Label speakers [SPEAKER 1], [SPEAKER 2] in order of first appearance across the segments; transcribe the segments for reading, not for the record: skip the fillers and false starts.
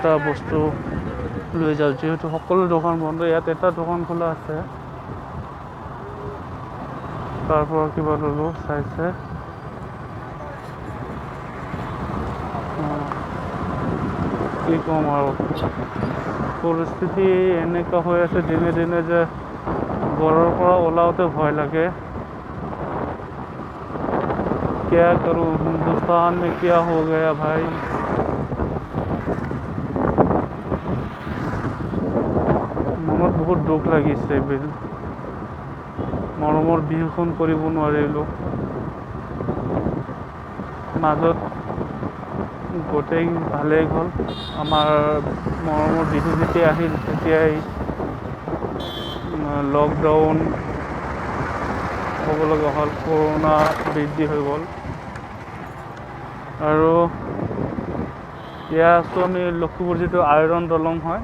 [SPEAKER 1] এটা বস্তু লৈ যাওঁ, যিহেতু সকলো দোকান বন্ধ। ইয়াত এটা দোকান খোলা আছে, তাৰ পৰা কিবা ল'লোঁ চাইছে। কি ক'ম আৰু, পৰিস্থিতি এনেকুৱা হৈ আছে দিনে দিনে যে ঘৰৰ পৰা ওলাওঁতে ভয় লাগে। क्या करूं, हिंदुस्तान में क्या हो गया भाई। মনত বহুত দুখ লাগিছে। মৰমৰ বিহুখন কৰিব নোৱাৰিলোঁ। মাজত গোটেই ভালেই গ'ল। আমাৰ মৰমৰ বিহু যেতিয়া আহিল তেতিয়াই লকডাউন হ'ব লগা হ'ল, কৰোণা বৃদ্ধি হৈ গ'ল। আৰু এয়া আছোঁ আমি লখিমপুৰ, যিটো আইৰণ দলং হয়,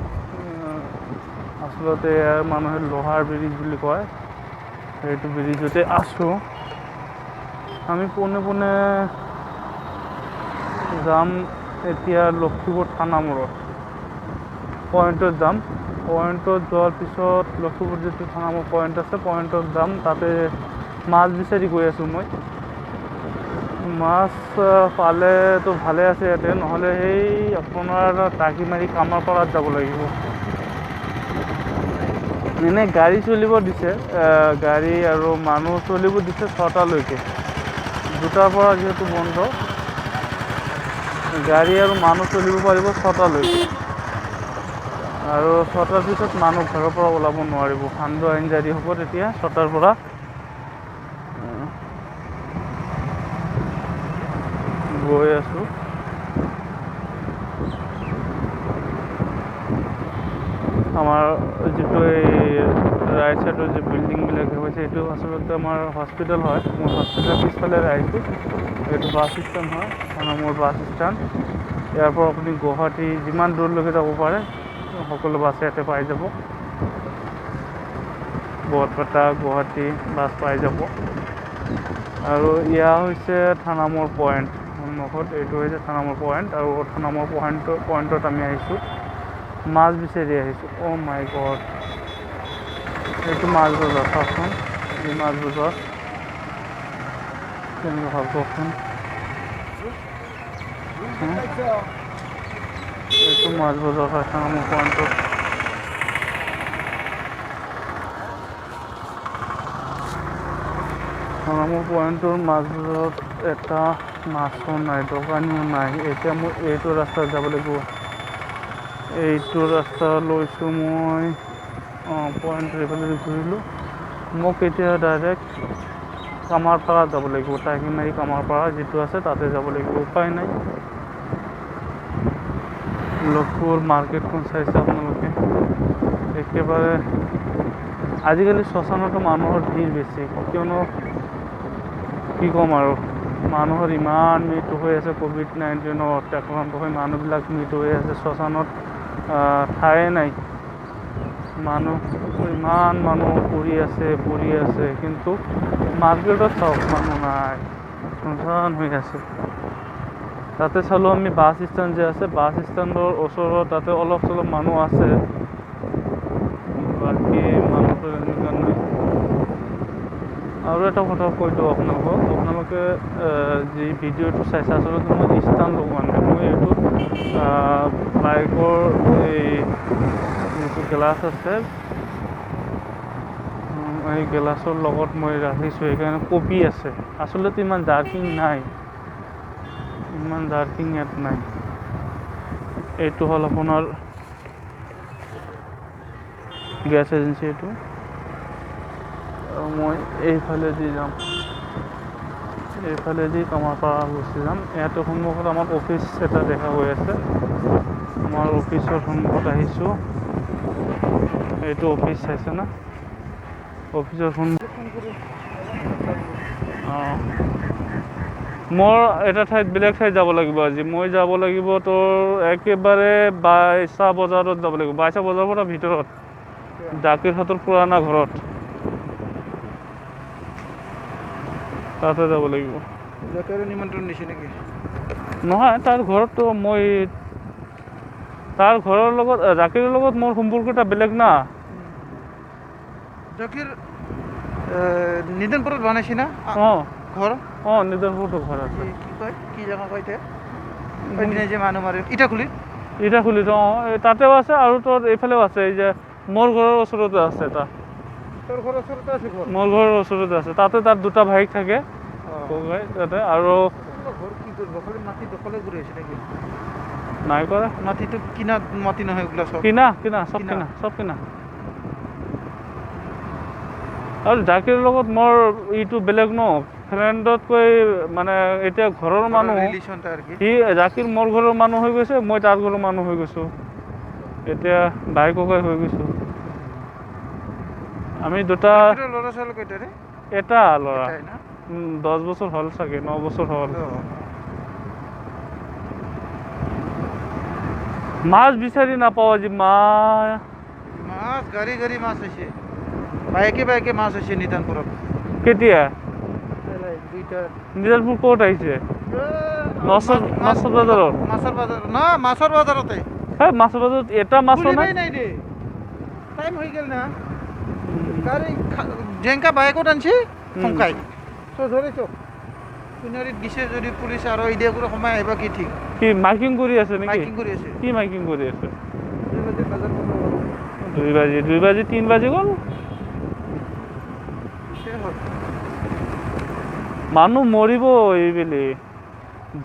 [SPEAKER 1] আচলতে ইয়াৰ মানুহে লোহাৰ ব্ৰিজ বুলি কয়, সেইটো ব্ৰিজতে আছোঁ। আমি পোনে পোনে যাম এতিয়া লখিমপুৰ থানামূৰত, পইণ্টত যাম। পইণ্টত যোৱাৰ পিছত লখিমপুৰ যিটো থানামূৰ পইণ্ট আছে, পইণ্টত যাম। তাতে মাছ বিচাৰি গৈ আছোঁ মই। মাছ পালেতো ভালে আছে ইয়াতে, নহ'লে সেই আপোনাৰ টাকিমাৰি কামাৰপাৰাত যাব লাগিব। এনেই গাড়ী চলিব দিছে, গাড়ী আৰু মানুহ চলিব দিছে 6টালৈকে। 2টাৰ পৰা যিহেতু বন্ধ, গাড়ী আৰু মানুহ চলিব পাৰিব 6টালৈকে। আৰু 6টাৰ পিছত মানুহ ঘৰৰ পৰা ওলাব নোৱাৰিব। সান্ধ্য আইন জাৰি হ'ব তেতিয়া 6টাৰ পৰা। গৈ আছোঁ। আমাৰ যিটো এই ৰাইট চাইডৰ যে বিল্ডিংবিলাক হৈছে, এইটো আচলতে আমাৰ হস্পিটেল হয়। মোৰ হস্পিটেলৰ পিছফালে আহিছোঁ। এইটো বাছ ষ্টেণ্ড হয়, থানামূৰ বাছ ষ্টেণ্ড। ইয়াৰ পৰা আপুনি গুৱাহাটী যিমান দূৰলৈকে যাব পাৰে সকলো বাছ ইয়াতে পাই যাব। বৰপেটা, গুৱাহাটী বাছ পাই যাব। আৰু এয়া হৈছে থানামূৰ পইণ্ট সন্মুখত, এইটো হৈছে থানামূৰ পইণ্ট। আৰু থানামূৰ পইণ্টত আমি আহিছোঁ, মাছ বিচাৰি আহিছোঁ। অ' মাই গড, এইটো মাছ বজাৰ চাওকচোন। এই মাছ বজাৰ কেনেকুৱা ভাল কওকচোন। এইটো মাছ বজাৰ হয় থানামূৰ পইণ্টত। থানামূৰ পইণ্টৰ মাছ বজাৰত এটা মাছো নাই, দোকানীও নাই। এতিয়া মই এইটো ৰাস্তাত যাব লাগিব। এইটো ৰাস্তা লৈছোঁ মই, পইণ্টৰ এইফালে ঘূৰিলোঁ। মোক এতিয়া ডাইৰেক্ট কামাৰপাৰা যাব লাগিব, টাকিমাৰি কামাৰপাৰা যিটো আছে তাতে যাব লাগিব, উপায় নাই। লখিমপুৰ মাৰ্কেটখন চাইছে আপোনালোকে, একেবাৰে আজিকালি শ্মশানতো মানুহৰ ভিৰ বেছি। কিয়নো কি ক'ম আৰু, মানুহৰ ইমান মৃত্যু হৈ আছে। ক'ভিড-19ত আক্ৰান্ত হৈ মানুহবিলাক মৃত্যু হৈ আছে। শ্মশানত ঠায়ে নাই। মানুহ ইমান মানুহ পৰি আছে, কিন্তু মাৰ্কেটত চাওক মানুহ নাই, শুনশান হৈ আছে। তাতে চালোঁ আমি বাছ ষ্টেণ্ড যে আছে, বাছ ষ্টেণ্ডৰ ওচৰত তাতে অলপ চলপ মানুহ আছে, বাকী মানুহটো এনেকুৱা নাই। আৰু এটা কথা কৈ দিওঁ আপোনালোকে যি ভিডিঅ'টো চাইছে, আচলতে মই ষ্টেণ্ড লগোৱা নাই। মই এইটো বাইকৰ এই যিটো গ্লাছ আছে, এই গ্লাছৰ লগত মই ৰাখিছোঁ, সেইকাৰণে কপি আছে। আচলতে ইমান ডাৰ্কিং নাই, ইয়াত নাই। এইটো হ'ল আপোনাৰ গেছ এজেঞ্চি এইটো। আৰু মই এইফালেদি যাম, এইফালেদি কামাৰপাৰা গুচি যাম। ইয়াতে সন্মুখত আমাৰ অফিচ এটা দেখা হৈ আছে, আমাৰ অফিচৰ সন্মুখত আহিছোঁ। এইটো অফিচ চাইছে না, অফিচৰ মোৰ এটা ঠাইত বেলেগ ঠাইত যাব লাগিব আজি। মই যাব লাগিব তোৰ একেবাৰে বাইচা বজাৰত যাব লাগিব, বাইচা বজাৰৰ পৰা ভিতৰত, জাকিৰহাটৰ পুৰণা ঘৰত, তাতে যাব লাগিব।
[SPEAKER 2] নিমন্ত্ৰণ দিছে নেকি?
[SPEAKER 1] নহয়, তাৰ ঘৰততো মই তাৰ ঘৰৰ লগত জাকিৰৰ লগত মোৰ সম্পৰ্কটা বেলেগ না।
[SPEAKER 2] জাকিৰ নিদনপুৰত বনাইছে না
[SPEAKER 1] অঁ
[SPEAKER 2] ঘৰ?
[SPEAKER 1] অঁ নিদনপুৰতো ঘৰ আছে।
[SPEAKER 2] কি কয়, কি জেগা কয় এতিয়া? সেইদিনা যে মানুহ মাৰে ইটাখুলিত।
[SPEAKER 1] ইটাখুলিত অঁ তাতেও আছে আৰু তোৰ এইফালেও আছে, এই যে মোৰ ঘৰৰ ওচৰতে আছে এটা।
[SPEAKER 2] তোৰ ঘৰৰ ওচৰতে আছে ঘৰ?
[SPEAKER 1] মোৰ ঘৰৰ ওচৰতে আছে, তাতে তাৰ দুটা ভাইক থাকে ককাই তাতে। আৰু
[SPEAKER 2] ঘৰ কি কৰিব, খালি মাটি দখলে কৰি আছে নেকি?
[SPEAKER 1] নাই কৰা,
[SPEAKER 2] মাটিটো কিনা মাটি নহয় এইগুলা চব?
[SPEAKER 1] কিনা কিনা চব কিনা চব কিনা। আৰু জাকিৰ লগত মোৰ ইটো বেলেগ ন, ফ্ৰেণ্ডতকৈ মানে এতিয়া ঘৰৰ মানুহ।
[SPEAKER 2] ৰিলেশ্যনটা আৰু কি?
[SPEAKER 1] সি জাকিৰ মোৰ ঘৰৰ মানুহ হৈ গৈছে, মই তাৰ ঘৰৰ মানুহ হৈ গৈছোঁ, এতিয়া ভাই ককাই হৈ গৈছোঁ। আমি দুটা।
[SPEAKER 2] ল'ৰা ছোৱালী কেইটাৰে?
[SPEAKER 1] এটা ল'ৰা,
[SPEAKER 2] এটাই না?
[SPEAKER 1] 10 বছৰ হ'ল চাগে, 9 বছৰ হ'ল। মাছ বিচাৰি নাপাওঁ আজি।
[SPEAKER 2] মাছ গাড়ী গাড়ী মাছ হৈছে, বাইকে বাইকে মাছ হৈছে নিদানপুৰত।
[SPEAKER 1] কেতিয়া?
[SPEAKER 2] দুইটা।
[SPEAKER 1] নিদানপুৰ ক'ত আহিছে? মাছৰ বজাৰত?
[SPEAKER 2] মাছৰ বজাৰ না, মাছৰ বজাৰতে।
[SPEAKER 1] এই মাছৰ বজাৰত এটা মাছো নাই।
[SPEAKER 2] নাই দে, টাইম হৈ গ'ল না। গাড়ী জেংকা বাইকত আনছি থমকাই তই ধৰিছ। কুনাৰিত দিছে যদি পুলিচ আৰু ইডিয়া কৰি সোমাই আহিবা কি ঠিক।
[SPEAKER 1] কি মাইকিং কৰি আছে নেকি?
[SPEAKER 2] মাইকিং কৰি আছে।
[SPEAKER 1] কি মাইকিং কৰি আছে?
[SPEAKER 2] 2 বাজি
[SPEAKER 1] 2 বাজি 3 বাজি গ'ল। মানুহ মৰিব এইবেলি,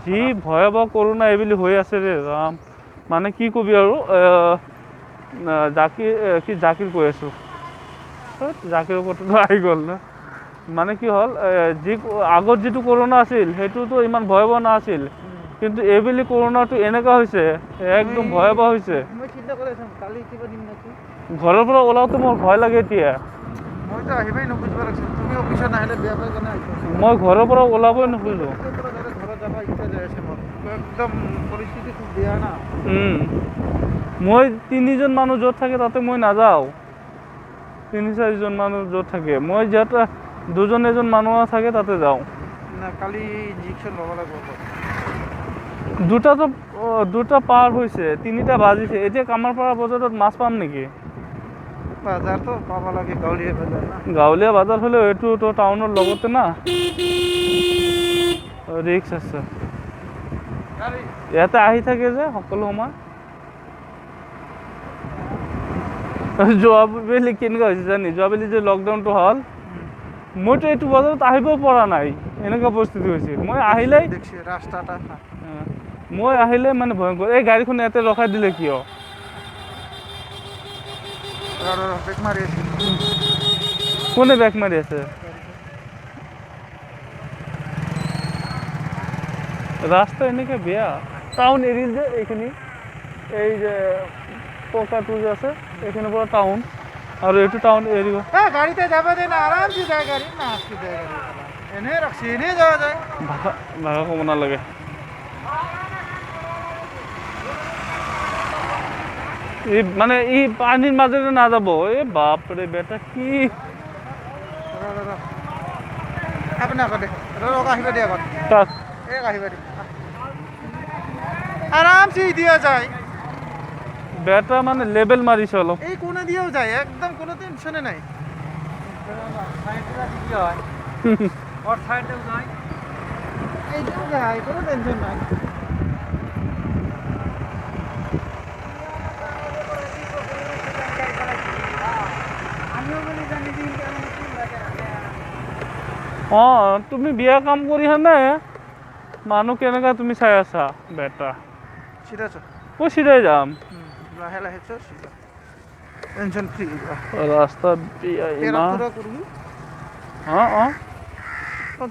[SPEAKER 1] যি ভয়াৱহ কৰোণা এইবেলি হৈ আছে ৰে ৰাম। মানে কি কবি আৰু জাকিৰ কৈ আছোঁ, জাকিৰ কথাটো আহি গ'ল না। মানে কি হ'ল, যি আগত যিটো কৰোণা আছিল সেইটোতো ইমান ভয়াৱহ নাছিল, কিন্তু এইবেলি কৰোণাটো এনেকুৱা হৈছে একদম ভয়াৱহ হৈছে। ঘৰৰ পৰা ওলাওঁতে মোৰ ভয় লাগে এতিয়া।
[SPEAKER 2] মইতো আহিবই নুখুজিব লাগিছিল, তুমি অফিচত নাহিলে বেয়া পাই কেনে আহিছা।
[SPEAKER 1] মই ঘৰৰ পৰা ওলাবই নোখোজোঁ।
[SPEAKER 2] ঘৰত যাব ইচ্ছা যাই আছে মোৰ, একদম পৰিস্থিতি খুব বেয়া না।
[SPEAKER 1] মই 3জন মানুহ য'ত থাকে তাতে মই নাযাওঁ। 3-4জন মানুহ য'ত থাকে, মই য'ত 2-1 মানুহ থাকে তাতে যাওঁ।
[SPEAKER 2] না কালি ইনজেকশ্যন ল'ব লাগিব।
[SPEAKER 1] দুটা পাৰ হৈছে, 3টা বাজিছে। এতিয়া কামাৰপাৰা বজাৰত মাছ পাম নেকি?
[SPEAKER 2] বাজাৰতো পাব লাগে, গাঁৱলীয়া বাজাৰ না।
[SPEAKER 1] গাঁৱলীয়া বাজাৰ হ'লেও এইটোতো টাউনৰ লগতে না, ৰিক্স আছে। ইয়াতে আহি থাকে যে সকলো সময়। যোৱাবেলি কেনেকুৱা হৈছে জানি, যোৱাবেলি যে লকডাউনটো হ'ল, মইতো এইটো বজাৰত আহিব পৰা নাই, এনেকুৱা পৰিস্থিতি হৈছে। মই আহিলে মানে ভয়ংকৰ। এই গাড়ীখন ইয়াতে ৰখাই দিলে কিয়? কোনে বেক মাৰি আছে? ৰাস্তা এনেকৈ বেয়া, টাউন এৰিল যে এইখিনি, এই যে পকাটো যে আছে এইখিনিৰ পৰা টাউন, আৰু এইটো টাউন এৰিব।
[SPEAKER 2] গাড়ীতে যাব দে না, আৰামছে যায় গাড়ী না, এনে ৰাখছি, এনে যোৱা যায়।
[SPEAKER 1] ভাষা ক'ব নালাগে। মানে ই পানীৰ মাজেৰে নাযাব। এই বাপৰে বেটা কি
[SPEAKER 2] আৰামছে দিয়া যায়।
[SPEAKER 1] বেটা মানে লেবেল মাৰিছে অলপ।
[SPEAKER 2] এই কোনে দিয়েও যায়, একদম কোনো টেনশনে নাই। এইটাও যায়, কোনো টেনশন নাই।
[SPEAKER 1] অঁ তুমি বিয়া কাম কৰি নে মানুহ কেনেকা তুমি চাই আছা বেটা? মই চিধাই যাম।
[SPEAKER 2] লাহে লাহে টেনশন ফ্ৰী।
[SPEAKER 1] ৰাস্তা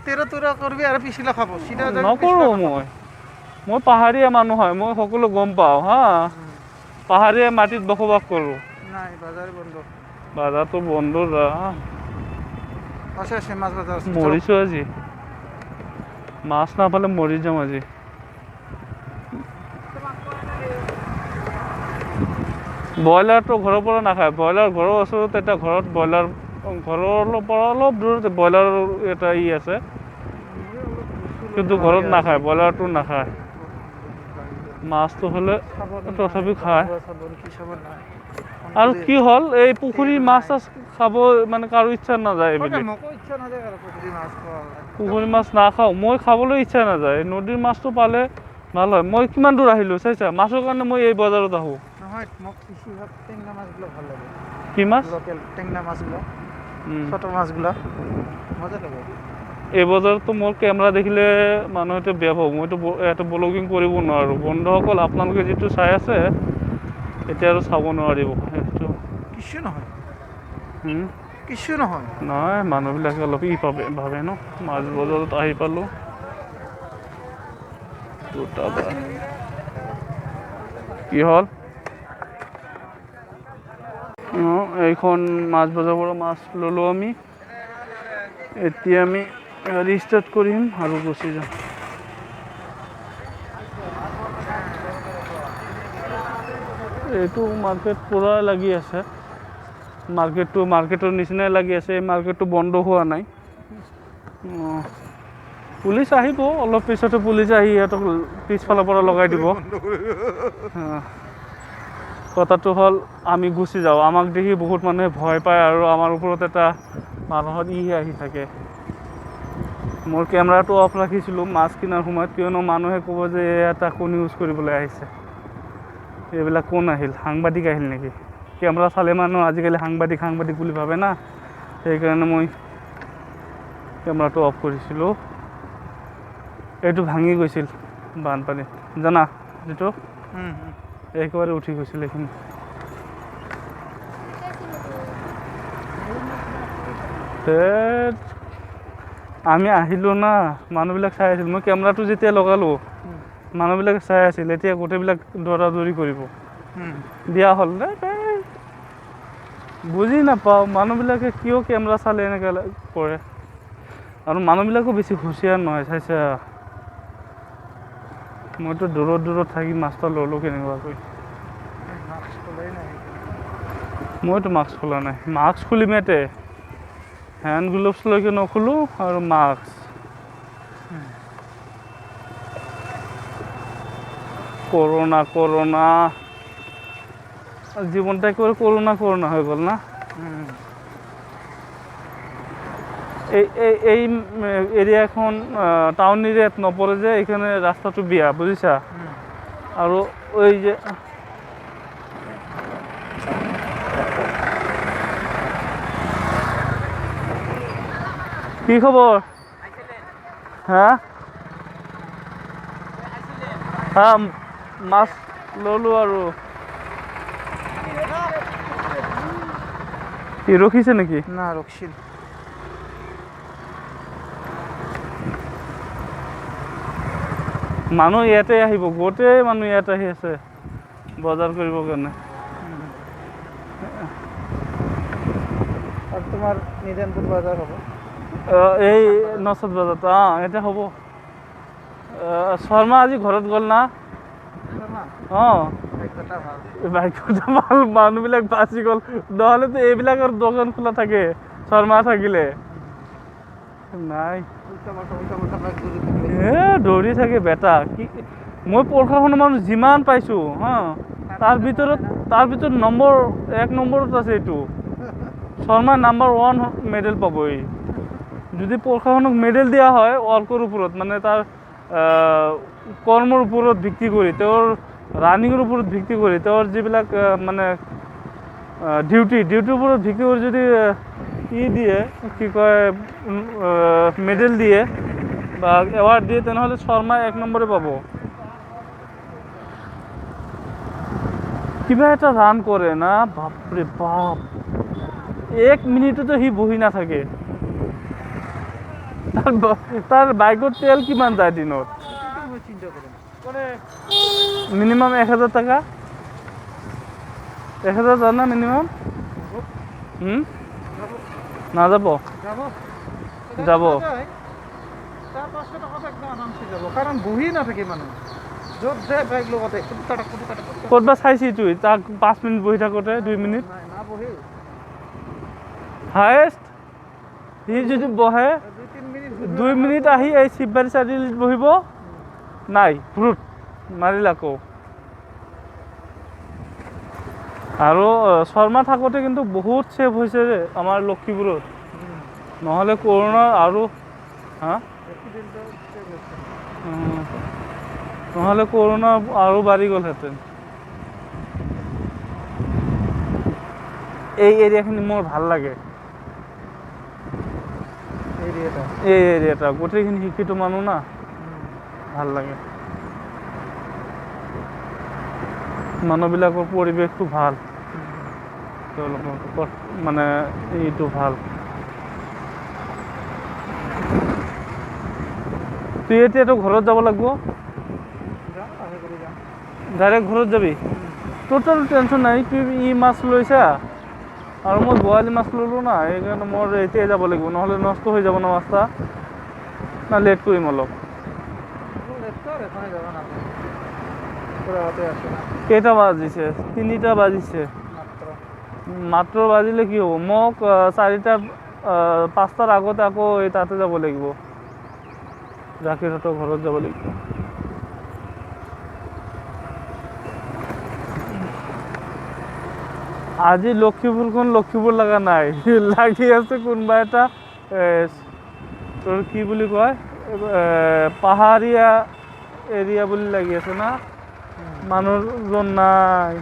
[SPEAKER 2] তেৰা কৰবি আৰু পিছলা খাব।
[SPEAKER 1] নকৰোঁ মই পাহাৰীয়া মানুহ হয়, মই সকলো গম পাওঁ হা। পাহাৰীয়া মাটিত বসবাস কৰোঁ।
[SPEAKER 2] নাই বাজাৰ বন্ধ।
[SPEAKER 1] বাজাৰটো বন্ধ যা।
[SPEAKER 2] আছে মাছ বাজাৰ আছে।
[SPEAKER 1] মৰিছোঁ আজি, মাছ নাপালে মৰি যাম আজি। ব্ৰইলাৰটো ঘৰৰ পৰা নাখায়, ব্ৰইলাৰ ঘৰৰ ওচৰত এটা ঘৰত ব্ৰইলাৰ, ঘৰৰ পৰা অলপ দূৰতে ব্ৰইলাৰৰ এটা আছে, কিন্তু ঘৰত নাখায়, ব্ৰইলাৰটো নাখায়। মাছটো হ'লে তথাপি খায়
[SPEAKER 2] চাবৰ কি চাবৰ নাই
[SPEAKER 1] আৰু কি হ'ল এই পুখুৰীৰ মাছ চাছ খাব মানে কাৰো ইচ্ছা নাযায় এইবিলাক
[SPEAKER 2] মোকো ইচ্ছা নাযায় আৰু পুখুৰী মাছ খোৱা
[SPEAKER 1] পুখুৰীৰ মাছ নাখাওঁ মই খাবলৈ ইচ্ছা নাযায় নদীৰ মাছটো পালে ভাল হয় মই কিমান দূৰ আহিলোঁ চাইছা মাছৰ কাৰণে মই এই বজাৰত আহোঁ
[SPEAKER 2] নহয় মোক বেছিভাগ টেঙা মাছবিলাক ভাল লাগে
[SPEAKER 1] কি মাছ
[SPEAKER 2] লোকেল টেঙা মাছবিলাক ছোট মাছবিলাক মজা লাগে
[SPEAKER 1] এই বজাৰতো মোৰ কেমেৰা দেখিলে মানুহে বেয়া পাব মইতো ইয়াতে ব্লগিং কৰিব নোৱাৰোঁ বন্ধুসকল আপোনালোকে যিটো চাই আছে এতিয়া আৰু চাব নোৱাৰিব সেইটো
[SPEAKER 2] কিছু নহয় কিছু নহয়
[SPEAKER 1] নহয় মানুহবিলাকে অলপ ভাবে ন মাছ বজাৰত আহি পালোঁ কি হ'ল এইখন মাছ বজাৰৰ পৰা মাছ ল'লোঁ আমি এতিয়া আমি গাড়ী ষ্টাৰ্ট কৰিম আৰু গুচি যাম এইটো মাৰ্কেট পূৰা লাগি আছে মাৰ্কেটৰ নিচিনাই লাগি আছে এই মাৰ্কেটটো বন্ধ হোৱা নাই পুলিচ আহিব অলপ পিছতে পুলিচ আহি সিহঁতক পিছফালৰ পৰা লগাই দিব কথাটো হ'ল আমি গুচি যাওঁ আমাক দেখি বহুত মানুহে ভয় পায় আৰু আমাৰ ওপৰত এটা মানুহৰ আহি থাকে মোৰ কেমেৰাটো অফ ৰাখিছিলোঁ মাছ কিনাৰ সময়ত কিয়নো মানুহে ক'ব যে এটা কোন ইউজ কৰিবলৈ আহিছে এইবিলাক কোন আহিল সাংবাদিক আহিল নেকি কেমেৰা চালে মানুহ আজিকালি সাংবাদিক বুলি ভাবে না সেইকাৰণে মই কেমেৰাটো অফ কৰিছিলোঁ এইটো ভাঙি গৈছিল বানপানী জানা যিটো একেবাৰে উঠি গৈছিল এইখিনি আমি আহিলোঁ না মানুহবিলাক চাই আছিল মই কেমেৰাটো যেতিয়া লগালোঁ মানুহবিলাকে চাই আছিল এতিয়া গোটেইবিলাক দৌৰা-দৌৰি কৰিব বিয়া হ'ল নে বুজি নাপাওঁ মানুহবিলাকে কিয় কেমেৰা চালে এনেকৈ কৰে আৰু মানুহবিলাকো বেছি হুঁচিয়াৰ নহয় চাইছা মইতো দূৰত থাকি মাছটা ল'লোঁ কেনেকুৱাকৈ মইতো মাস্ক খোলা নাই মাস্ক খুলিম ইয়াতে হেণ্ড গ্লোভছ লৈকে নখোলোঁ আৰু মাস্ক কৰোণা জীৱনটা একেবাৰে কৰোণা হৈ গ'ল না এই এৰিয়াখন টাউন এৰিয়াত নপৰে যে এইখানে ৰাস্তাটো বিয়া বুজিছা আৰু ওই যে কি খবৰ হা মাছ ল'লোঁ আৰু কি ৰখিছে নেকি
[SPEAKER 2] না ৰখিছিল
[SPEAKER 1] মানুহ ইয়াতে আহিব গোটেই মানুহ ইয়াতে আহি আছে বজাৰ কৰিবৰ কাৰণে
[SPEAKER 2] আৰু তোমাৰ নিজানপুৰ বজাৰ হ'ব
[SPEAKER 1] এই 9 বজাত এতিয়া হ'ব শৰ্মা আজি ঘৰত গ'ল না বাইকটা ভাল মানুহবিলাক বাচি গ'ল নহ'লেতো এইবিলাকৰ দোকান খোলা থাকে শৰ্মা থাকিলে নাই দৌৰি থাকে বেটা কি মই পৰীক্ষাখনৰ মানুহ যিমান পাইছোঁ তাৰ ভিতৰত নম্বৰ 1 নম্বৰত আছে এইটো শৰ্মা নাম্বাৰ 1 মেডেল পাবই যদি পৰীক্ষাখনক মেডেল দিয়া হয় ৱৰ্কৰ ওপৰত মানে তাৰ কৰ্মৰ ওপৰত ভিত্তি কৰি তেওঁৰ ৰানিঙৰ ওপৰত ভিত্তি কৰি তেওঁৰ যিবিলাক মানে ডিউটিৰ ওপৰত ভিত্তি কৰি যদি দিয়ে কি কয় মেডেল দিয়ে বা এৱাৰ্ড দিয়ে তেনেহ'লে শৰ্মা 1 নম্বৰে পাব কিবা এটা ৰান কৰে না বাপৰে বাপ 1 মিনিটতো সি বহি নাথাকে তাৰ বাইকত তেল কিমান যায় দিনত মিনিমাম 1000 টাকা 1000 যায় না মিনিমাম নাযাব যাব
[SPEAKER 2] কাৰণ বহি নাথাকে মানুহ য'ত যায় বাইক লগতে
[SPEAKER 1] ক'তবা চাইছি তুই তাক 5 মিনিট বহি থাকোঁতে 2 মিনিট হায়েষ্ট সি যদি বহে 2 মিনিট আহি এই শিৱবাৰী চাৰিআলিত বহিব নাই ফ্ৰুট মাৰিল আকৌ আৰু শৰ্মা থাকোঁতে কিন্তু বহুত ছেভ হৈছে যে আমাৰ লক্ষীপুৰত, নহ'লে কৰোণা আৰু হা নহ'লে কৰোণা আৰু বাঢ়ি গ'লহেঁতেন। এই এৰিয়াখিনি মোৰ ভাল লাগে, এই এৰিয়াটা গোটেইখিনি শিক্ষিত মানুহ না, ভাল লাগে। মানুহবিলাকৰ পৰিৱেশটো ভাল, তেওঁলোকৰ মানে এইটো ভাল। তুই এতিয়াতো ঘৰত যাব লাগিব, ডাইৰেক্ট ঘৰত যাবি? তোৰতো টেনশ্যন নাই, কি ই মাছ লৈছা আৰু মই বৰালি মাছ ল'লোঁ না, সেইকাৰণে মোৰ এতিয়াই যাব লাগিব, নহ'লে নষ্ট হৈ যাব না মাছটা, না লেট কৰিম অলপ। কেইটা বাজিছে? 3টা বাজিছে মাত্ৰ। বাজিলে কি হ'ব, মোক 5টাৰ আগতে আকৌ এই তাতে যাব লাগিব, জাকিৰহঁতৰ ঘৰত যাব লাগিব। আজি লক্ষীপুৰখন লক্ষীপুৰ লগা নাই, লাগি আছে কোনোবা এটা তোৰ কি বুলি কয়, পাহাৰীয়া এৰিয়া বুলি লাগি আছে না, মানুহজন নাই।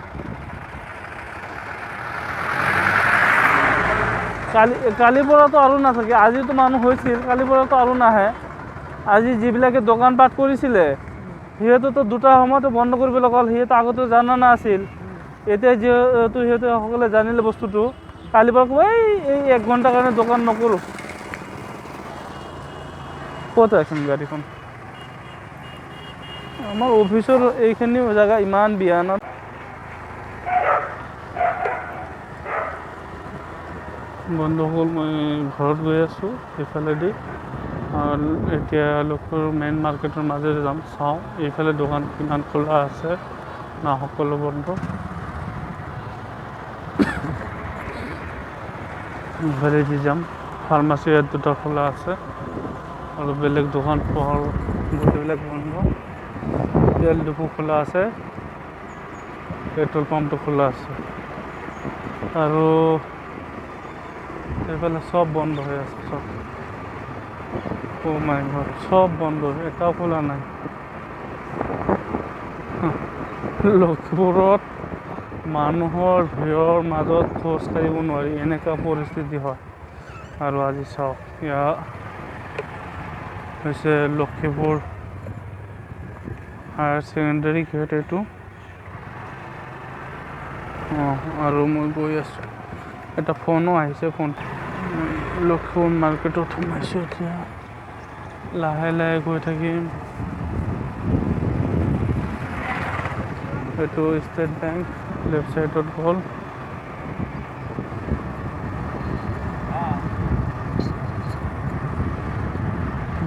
[SPEAKER 1] কালিৰ পৰাতো আৰু নাথাকে, আজিতো মানুহ হৈছিল, কালিৰ পৰাতো আৰু নাহে। আজি যিবিলাকে দোকান পাঠ কৰিছিলে সিহঁতেতো 2টা সময়তে বন্ধ কৰিব লগা হ'ল, সিহঁতে আগতে জানা নাছিল। এতিয়া যিহেতু সিহঁতে সকলে জানিলে বস্তুটো, কালিৰ পৰা ক'ব এই 1 ঘণ্টাৰ কাৰণে দোকান নকৰোঁ। ক'ত ৰাখিম গাড়ীখন? আমাৰ অফিচৰ এইখিনি জেগা ইমান বিয়া না। বন্ধুসকল, মই ঘৰত গৈ আছোঁ এইফালেদি। এতিয়া লক্ষীপুৰ মেইন মাৰ্কেটৰ মাজেৰে যাম, চাওঁ এইফালে দোকান কিমান খোলা আছে না সকলো বন্ধ। ইফালেদি যাম, ফাৰ্মাচী ইয়াত 2টা খোলা আছে আৰু বেলেগ দোকান পোহাৰ গোটেইবিলাক বন্ধ। তেল ডিপু খোলা আছে, পেট্ৰল পাম্পটো খোলা আছে, আৰু এইফালে চব বন্ধ হৈ আছে, চব। মাই গড, চব বন্ধ, এটাও খোলা নাই। লক্ষীপুৰত মানুহৰ ভিৰৰ মাজত খোজ কাঢ়িব নোৱাৰি, এনেকুৱা পৰিস্থিতি হয়। আৰু আজি চাওক, ইয়াত হৈছে লক্ষীপুৰ হায়াৰ ছেকেণ্ডেৰী গেট এইটো। আৰু মই গৈ আছোঁ, এটা ফোনো আহিছে, ফোন। লক্ষীপুৰ মাৰ্কেটত সোমাইছোঁ, এতিয়া লাহে লাহে গৈ থাকিম। এইটো ষ্টেট বেংক, লেফ্ট চাইডত গ'ল।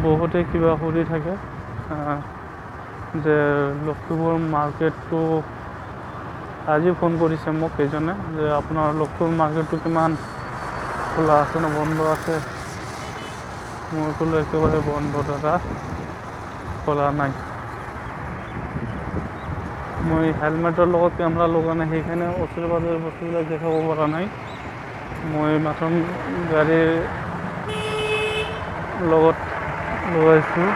[SPEAKER 1] বহুতে কিবা কৰি থাকে যে লক্ষীপুৰ মাৰ্কেটটো, আজি ফোন কৰিছে মোক এজনে যে আপোনাৰ লক্ষীপুৰ মাৰ্কেটটো কিমান খোলা আছে না বন্ধ আছে। মই ক'লো একেবাৰে বন্ধ দাদা, খোলা নাই। মই হেলমেটৰ লগত কেমেৰা লগা নাই, সেইকাৰণে ওচৰে পাঁজৰে বস্তুবিলাক দেখাব পৰা নাই। মই মাত্ৰ গাড়ীৰ লগত লগাইছোঁ।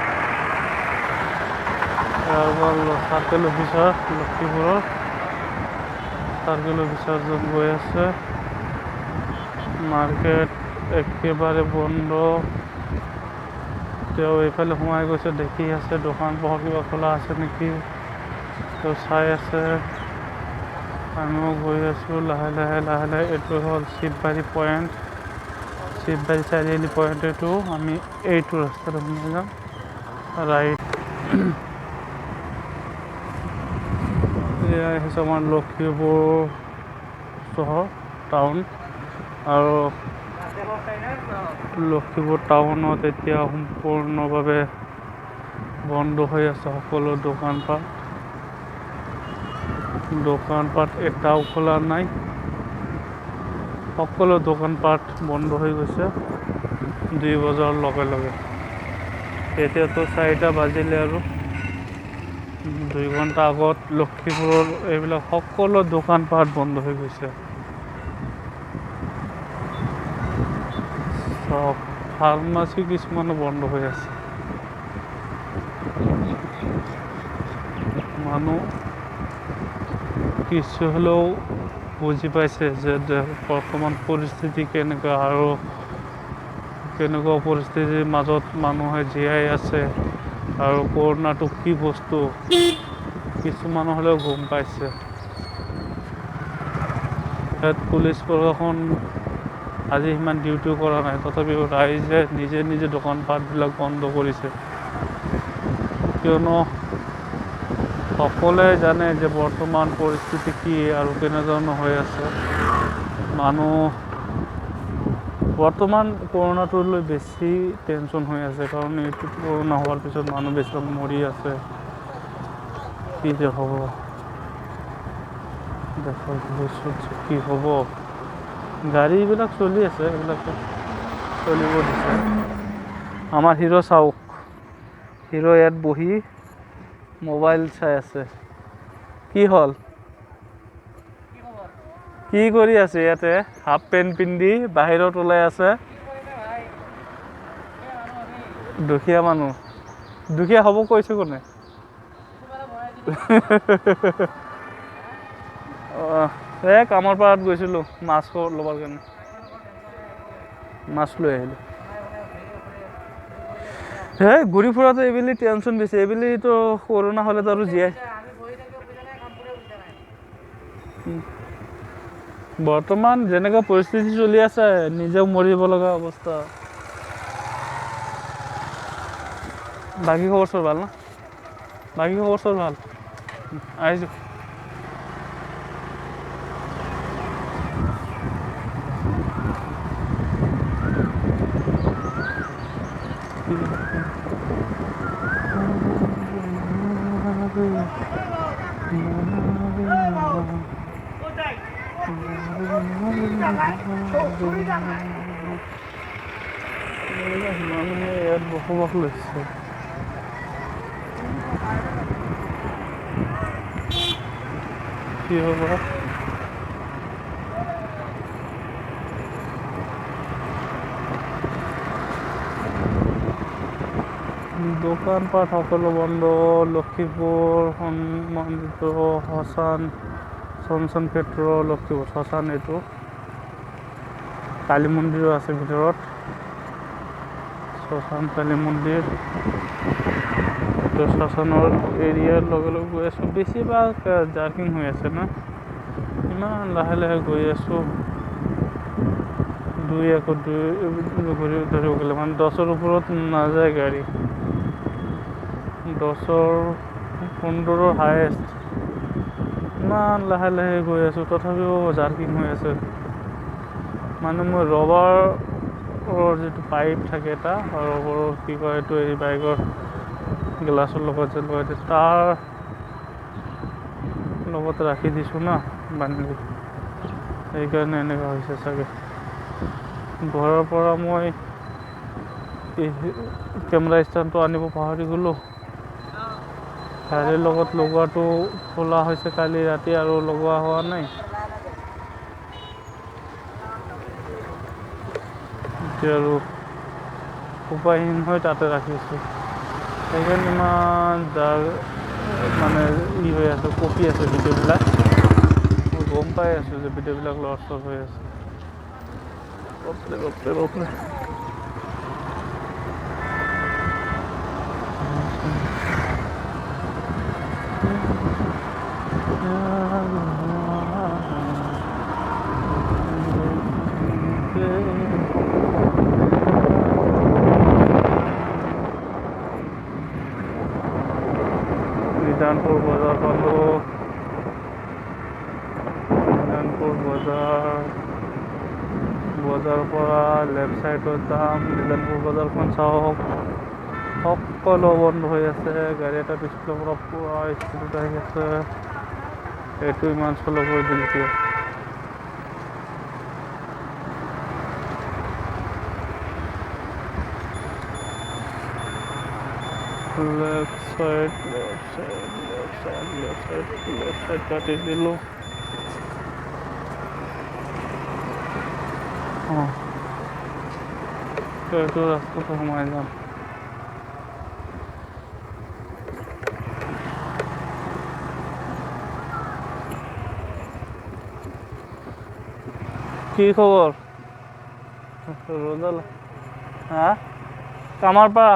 [SPEAKER 1] চাৰ্কেল অফিচাৰ লক্ষীপুৰৰ, চাৰ্কেল অফিচাৰজন গৈ আছে। মাৰ্কেট একেবাৰে বন্ধ। তেওঁ এইফালে সোমাই গৈছে, দেখি আছে দোকান পোহাৰ কিবা খোলা আছে নেকি, তেওঁ চাই আছে। আমিও গৈ আছোঁ লাহে লাহে লাহে লাহে। এইটো হ'ল শিৱবাৰী পইণ্ট, শিৱবাৰী চাৰিআলি পইণ্ট এইটো। আমি এইটো ৰাস্তাতে সোমাই যাম, ৰাইট। এয়া হৈছে আমাৰ লক্ষীপুৰ চহৰ, টাউন। আৰু লক্ষীপুৰ টাউনত এতিয়া সম্পূৰ্ণভাৱে বন্ধ হৈ আছে সকলো দোকানপাট। এটাও খোলা নাই, সকলো দোকানপাট বন্ধ হৈ গৈছে 2 বজাৰ লগে লগে। এতিয়াতো 4টা বাজিলে আৰু 2 ঘণ্টা আগত লখিমপুৰৰ এইবিলাক সকলো দোকানপাট বন্ধ হৈ গৈছে। চব ফাৰ্মাচী কিছুমানো বন্ধ হৈ আছে। মানুহ কিছু হ'লেও বুজি পাইছে যে বৰ্তমান পৰিস্থিতি কেনেকুৱা আৰু কেনেকুৱা পৰিস্থিতিৰ মাজত মানুহে জীয়াই আছে আৰু কৰোণাটো কি বস্তু কিছুমান হ'লেও গম পাইছে। ইয়াত পুলিচ প্ৰশাসন আজি সিমান ডিউটিও কৰা নাই, তথাপিও ৰাইজে নিজে নিজে দোকানপাটবিলাক বন্ধ কৰিছে, কিয়নো সকলোৱে জানে যে বৰ্তমান পৰিস্থিতি কি আৰু কেনেধৰণৰ হৈ আছে। মানুহ বৰ্তমান কৰোণাটো লৈ বেছি টেনশ্যন হৈ আছে, কাৰণ এইটো কৰোণা হোৱাৰ পিছত মানুহ বেছিভাগ মৰি আছে। কি যে হ'ব দেশৰ ভৱিষ্যত কি হ'ব। গাড়ীবিলাক চলি আছে, এইবিলাকে চলিব দিছে। আমাৰ হিৰ' চাওক, হিৰ' ইয়াত বহি মোবাইল চাই আছে। কি হ'ল? কি কৰি আছে ইয়াতে? হাফ পেণ্ট পিন্ধি বাহিৰত ওলাই আছে। দুখীয়া মানুহ, দুখীয়া হ'ব কৈছে কোনে? কামৰ পাৰত গৈছিলোঁ মাছ ল'বৰ কাৰণে, মাছ লৈ আহিলোঁ। ঘূৰি ফুৰাটো এইবেলি টেনশ্যন বেছি। এইবেলিতো কৰোণা হ'লেতো আৰু জীয়াই বৰ্তমান যেনেকুৱা পৰিস্থিতি চলি আছে নিজেও মৰিব লগা অৱস্থা। বাকী খবৰ চবৰ ভাল না? বাকী খবৰ চবৰ ভাল? আহিছোঁ। মানুহে ইয়াত বসবাস লৈছে। কি হ'ব? দোকানপাট সকলো বন্ধ। লখিমপুৰ সম্মানিত শ্মশান ক্ষেত্ৰ লখিমপুৰ শ্মশান, এইটো কালী মন্দিৰো আছে ভিতৰত। শ্মশান কালী মন্দিৰ, শ্মশানৰ এৰিয়াৰ লগে লগে গৈ আছোঁ। বেছিভাগ জাৰ্কিং হৈ আছে না, ইমান লাহে লাহে গৈ আছোঁ। দুই ঘূৰি ধৰিব গ'লে মানে 10ৰ ওপৰত নাযায় গাড়ী, 10-15 হায়েষ্ট। ইমান লাহে লাহে গৈ আছোঁ, তথাপিও জাৰ্কিং হৈ আছে। মানে মই ৰবাৰৰ যিটো পাইপ থাকে এটা, ৰবাৰৰ কি কয় এইটো, এই বাইকৰ গ্লাছৰ লগত যে লগাই দিয়ে, তাৰ লগত ৰাখি দিছোঁ না বান্ধি, সেইকাৰণে এনেকুৱা হৈছে চাগে। ঘৰৰ পৰা মই কেমেৰা ষ্টেণ্ডটো আনিব পাহৰি গ'লোঁ। গাড়ীৰ লগত লগোৱাটো খোলা হৈছে কালি ৰাতি আৰু লগোৱা হোৱা নাই। এতিয়া আৰু উপায়হীন হৈ তাতে ৰাখিছোঁ। সেইকাৰণে ইমান মানে হৈ আছে, কপি আছে ভিডিঅ'বিলাক। মই গম পাই আছোঁ যে ভিডিঅ'বিলাক লছ হৈ আছে। বাপৰে। নিজানপুৰ বজাৰ পালোঁ। বজাৰৰ পৰা লেফ্ট ছাইডত যাম। নিজানপুৰ বজাৰখন চাওক, সকলো বন্ধ হৈ আছে। গাড়ী এটা পিছফালৰ পৰা পুৰা স্পীডত আহি আছে। এইটো ইমান শ্ল' কৰি দিল কিয়? Left side left side left side left side left side কাটি দিলোঁ। অঁ এইটো ৰাস্তাটো সোমাই যাম। কি খবৰ? ৰ'দাল হা কামাৰ পৰা